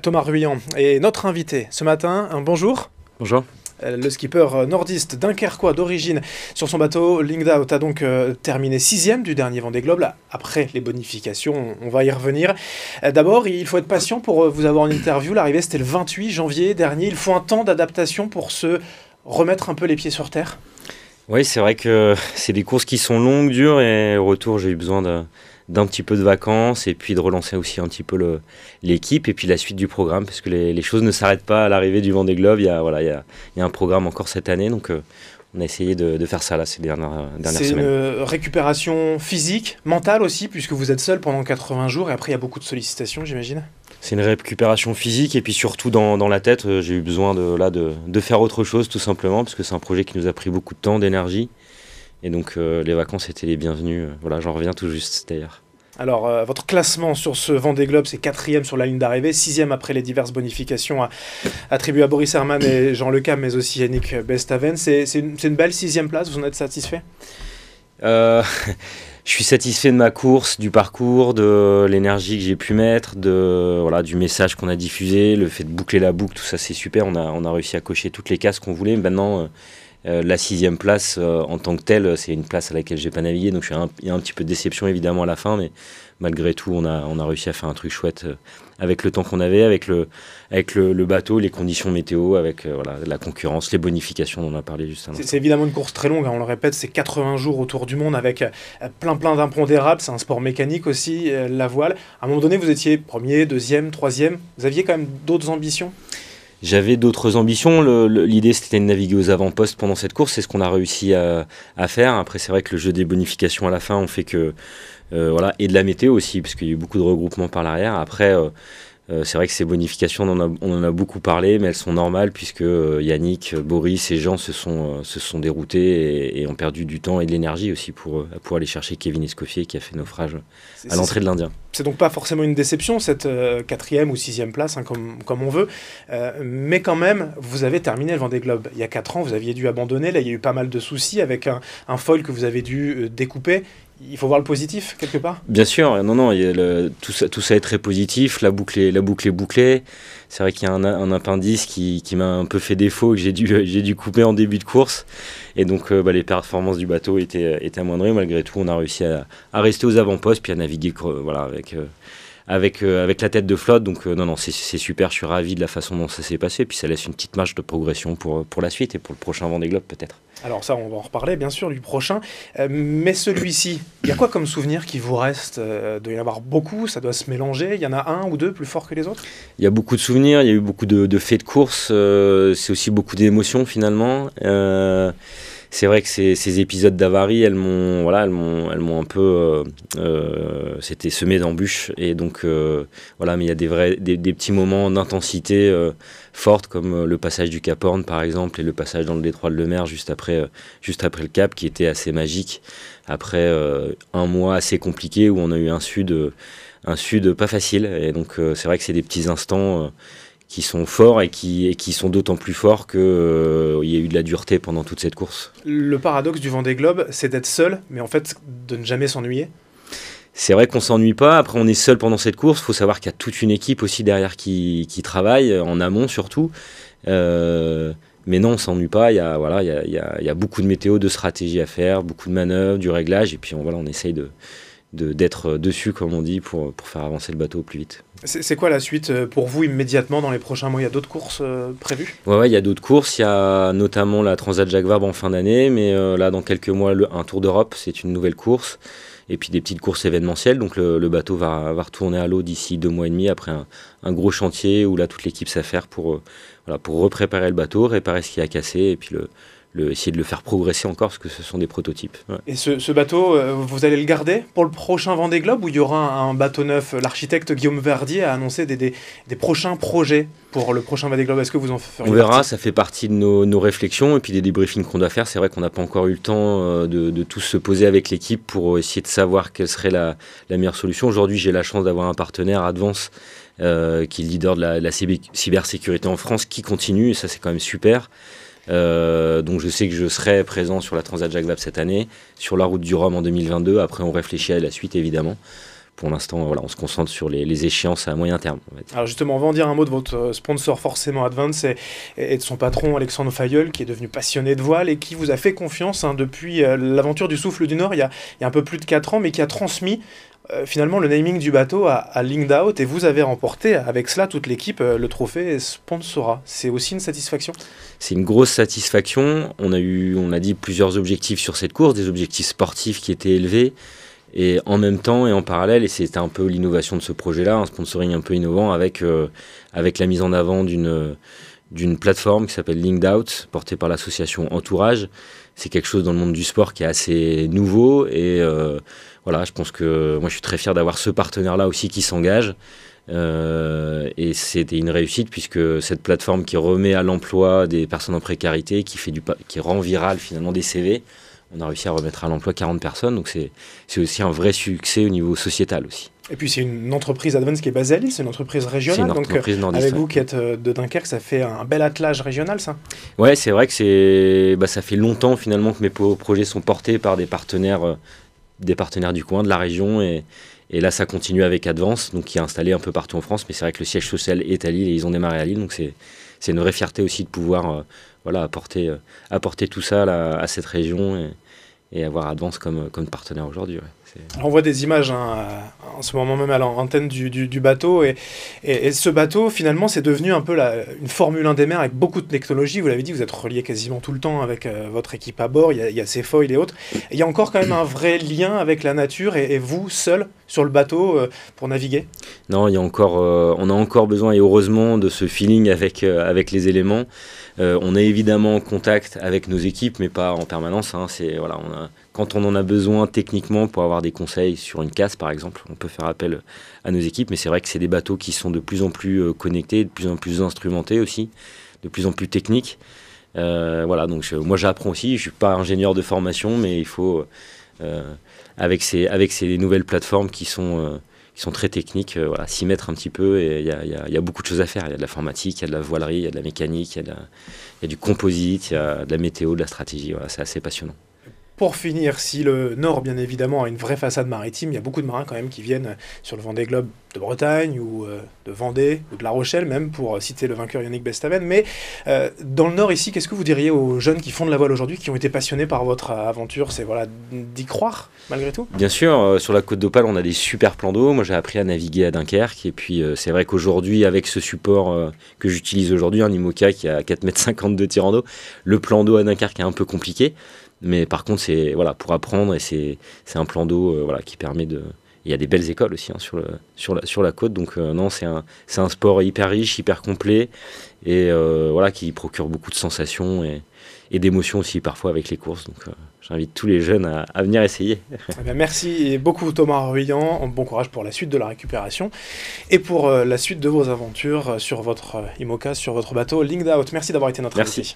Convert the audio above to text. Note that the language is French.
Thomas Ruyant est notre invité ce matin. Bonjour. Bonjour. Le skipper nordiste dunkerquois d'origine sur son bateau Lingdao a donc terminé 6e du dernier Vendée Globe. Là, après les bonifications, on va y revenir. D'abord, il faut être patient pour vous avoir en interview. L'arrivée, c'était le 28 janvier dernier. Il faut un temps d'adaptation pour se remettre un peu les pieds sur terre. Oui, c'est vrai que c'est des courses qui sont longues, dures, et au retour, j'ai eu besoin d'un petit peu de vacances et puis de relancer aussi un petit peu l'équipe et puis la suite du programme, parce que les choses ne s'arrêtent pas à l'arrivée du Vendée Globe. Il y a un programme encore cette année, donc on a essayé de faire ça là, ces dernières semaines. C'est une récupération physique, mentale aussi, puisque vous êtes seul pendant 80 jours et après il y a beaucoup de sollicitations, j'imagine. C'est une récupération physique et puis surtout dans la tête. J'ai eu besoin de faire autre chose, tout simplement, parce que c'est un projet qui nous a pris beaucoup de temps, d'énergie. Et donc les vacances étaient les bienvenues. Voilà, j'en reviens tout juste d'ailleurs. Alors, votre classement sur ce Vendée Globe, c'est 4e sur la ligne d'arrivée, 6e après les diverses bonifications attribuées à Boris Herrmann et Jean Lecam, mais aussi Yannick Bestaven. C'est une belle 6e place, vous en êtes satisfait ? Je suis satisfait de ma course, du parcours, de l'énergie que j'ai pu mettre, du message qu'on a diffusé, le fait de boucler la boucle, tout ça c'est super. On a réussi à cocher toutes les cases qu'on voulait. Maintenant, la 6e place en tant que telle, c'est une place à laquelle j'ai pas navigué, donc il y a un petit peu de déception évidemment à la fin, mais malgré tout on a réussi à faire un truc chouette avec le temps qu'on avait, avec le bateau, les conditions météo, avec la concurrence, les bonifications dont on a parlé juste avant. C'est évidemment une course très longue, hein, on le répète, c'est 80 jours autour du monde avec plein d'impondérables, c'est un sport mécanique aussi, la voile. À un moment donné, vous étiez 1er, 2e, 3e, vous aviez quand même d'autres ambitions ? J'avais d'autres ambitions. L'idée, c'était de naviguer aux avant-postes pendant cette course. C'est ce qu'on a réussi à faire. Après, c'est vrai que le jeu des bonifications à la fin, on fait que... et de la météo aussi, parce qu'il y a eu beaucoup de regroupements par l'arrière. Après, c'est vrai que ces bonifications, on en a beaucoup parlé, mais elles sont normales, puisque Yannick, Boris et Jean se sont déroutés et ont perdu du temps et de l'énergie aussi pour aller chercher Kevin Escoffier, qui a fait naufrage à l'entrée de l'Indien. C'est donc pas forcément une déception, cette 4e ou 6e place, hein, comme on veut. Mais quand même, vous avez terminé le Vendée Globe. Il y a 4 ans, vous aviez dû abandonner. Là, il y a eu pas mal de soucis avec un foil que vous avez dû découper. Il faut voir le positif, quelque part ? Bien sûr, non, tout ça est très positif. La boucle est bouclée. C'est vrai qu'il y a un appendice qui m'a un peu fait défaut, que j'ai dû couper en début de course. Et donc, les performances du bateau étaient amoindries. Malgré tout, on a réussi à rester aux avant-postes, puis à naviguer avec la tête de flotte. Donc, non, c'est super. Je suis ravi de la façon dont ça s'est passé. Puis ça laisse une petite marge de progression pour la suite et pour le prochain Vendée Globe, peut-être. Alors ça, on va en reparler, bien sûr, du prochain. Mais celui-ci, il y a quoi comme souvenir qui vous reste ? Il doit y en avoir beaucoup, ça doit se mélanger. Il y en a un ou deux plus forts que les autres ? Il y a beaucoup de souvenirs, il y a eu beaucoup de faits de course. C'est aussi beaucoup d'émotions, finalement. C'est vrai que ces épisodes d'avarie, elles m'ont un peu... c'était semé d'embûches. Et donc, mais il y a des petits moments d'intensité forte, comme le passage du Cap Horn, par exemple, et le passage dans le détroit de Lemaire juste après le Cap, qui était assez magique. Après un mois assez compliqué, où on a eu un sud pas facile. Et donc, c'est vrai que c'est des petits instants... qui sont forts et qui sont d'autant plus forts qu'il y a eu de la dureté pendant toute cette course. Le paradoxe du Vendée Globe, c'est d'être seul, mais en fait de ne jamais s'ennuyer. C'est vrai qu'on ne s'ennuie pas. Après, on est seul pendant cette course. Il faut savoir qu'il y a toute une équipe aussi derrière qui travaille, en amont surtout. Mais non, on ne s'ennuie pas. Il y a beaucoup de météo, de stratégie à faire, beaucoup de manœuvres, du réglage. Et puis on essaye d'être dessus, comme on dit, pour faire avancer le bateau au plus vite. C'est quoi la suite pour vous immédiatement dans les prochains mois ? Il y a d'autres courses prévues ? Ouais, il y a d'autres courses. Il y a notamment la Transat Jacques Vabre en fin d'année, mais là, dans quelques mois, un Tour d'Europe, c'est une nouvelle course. Et puis des petites courses événementielles. Donc le bateau va retourner à l'eau d'ici 2 mois et demi, après un gros chantier où là, toute l'équipe s'affaire pour repréparer le bateau, réparer ce qui a cassé, et puis essayer de le faire progresser encore, parce que ce sont des prototypes. Ouais. Et ce bateau, vous allez le garder pour le prochain Vendée Globe, ou il y aura un bateau neuf ? L'architecte Guillaume Verdier a annoncé des prochains projets pour le prochain Vendée Globe. Est-ce que vous en feriez On verra, partie ? ça fait partie de nos réflexions et puis des débriefings qu'on doit faire. C'est vrai qu'on n'a pas encore eu le temps de tous se poser avec l'équipe pour essayer de savoir quelle serait la meilleure solution. Aujourd'hui, j'ai la chance d'avoir un partenaire, Advance, qui est le leader de la cybersécurité en France, qui continue, et ça c'est quand même super. Donc je sais que je serai présent sur la Transat Jacques Vabre cette année, sur la route du Rhum en 2022. Après on réfléchit à la suite évidemment pour l'instant, voilà, on se concentre sur les échéances à moyen terme. Alors justement, on va en dire un mot de votre sponsor forcément Advance et de son patron Alexandre Fayeul, qui est devenu passionné de voile et qui vous a fait confiance depuis l'aventure du Souffle du Nord il y a un peu plus de 4 ans, mais qui a transmis finalement le naming du bateau à Lingdaut, et vous avez remporté avec cela toute l'équipe le trophée Sponsorat. C'est aussi une satisfaction? C'est une grosse satisfaction. On a dit plusieurs objectifs sur cette course, des objectifs sportifs qui étaient élevés, et en même temps et en parallèle, et c'était un peu l'innovation de ce projet-là, un sponsoring un peu innovant avec la mise en avant d'une plateforme qui s'appelle Lingdaut, portée par l'association Entourage. C'est quelque chose dans le monde du sport qui est assez nouveau, et voilà, je pense que moi je suis très fier d'avoir ce partenaire-là aussi qui s'engage. Et c'était une réussite, puisque cette plateforme qui remet à l'emploi des personnes en précarité, qui rend viral finalement des CV, on a réussi à remettre à l'emploi 40 personnes, donc c'est aussi un vrai succès au niveau sociétal aussi. Et puis c'est une entreprise Advance qui est basée à Lille, c'est une entreprise régionale. C'est une entreprise nordiste. Avec vous qui êtes de Dunkerque, ça fait un bel attelage régional, ça? Ouais, c'est vrai que ça fait longtemps finalement que mes projets sont portés par des partenaires du coin, de la région, et là ça continue avec Advance, donc qui est installé un peu partout en France, mais c'est vrai que le siège social est à Lille et ils ont démarré à Lille, donc c'est une vraie fierté aussi de pouvoir apporter tout ça là, à cette région, et avoir Advance comme partenaire aujourd'hui. Ouais. On voit des images en ce moment même à l'antenne du bateau, et ce bateau finalement c'est devenu un peu une Formule 1 des mers avec beaucoup de technologie. Vous l'avez dit, vous êtes relié quasiment tout le temps avec votre équipe à bord, il y a ces foils et autres. Il y a encore quand même un vrai lien avec la nature, et vous seul sur le bateau pour naviguer? Non, on a encore besoin, et heureusement, de ce feeling avec les éléments. On est évidemment en contact avec nos équipes, mais pas en permanence. Quand on en a besoin techniquement pour avoir des conseils sur une casse, par exemple, on peut faire appel à nos équipes. Mais c'est vrai que c'est des bateaux qui sont de plus en plus connectés, de plus en plus instrumentés aussi, de plus en plus techniques. Donc moi j'apprends aussi. Je ne suis pas ingénieur de formation, mais il faut, avec ces nouvelles plateformes qui sont très techniques, s'y mettre un petit peu. Et il y a beaucoup de choses à faire. Il y a de l'informatique, il y a de la voilerie, il y a de la mécanique, il y a du composite, il y a de la météo, de la stratégie. C'est assez passionnant. Pour finir, si le Nord, bien évidemment, a une vraie façade maritime, il y a beaucoup de marins quand même qui viennent sur le Vendée Globe de Bretagne ou de Vendée ou de La Rochelle même, pour citer le vainqueur Yannick Bestaven. Mais dans le Nord ici, qu'est-ce que vous diriez aux jeunes qui font de la voile aujourd'hui, qui ont été passionnés par votre aventure? C'est d'y croire malgré tout? Bien sûr, sur la côte d'Opale, on a des super plans d'eau. Moi, j'ai appris à naviguer à Dunkerque, et puis c'est vrai qu'aujourd'hui, avec ce support que j'utilise aujourd'hui, un IMOCA qui a 4,50 m de tirant d'eau, le plan d'eau à Dunkerque est un peu compliqué. Mais par contre, c'est pour apprendre, et c'est un plan d'eau qui permet de... Il y a des belles écoles aussi sur la côte, donc non, c'est un sport hyper riche, hyper complet, et qui procure beaucoup de sensations et d'émotions aussi parfois avec les courses. Donc j'invite tous les jeunes à venir essayer. Merci beaucoup Thomas Ruyant, bon courage pour la suite de la récupération et pour la suite de vos aventures sur votre IMOCA, sur votre bateau Lingdaut. Merci d'avoir été notre invité.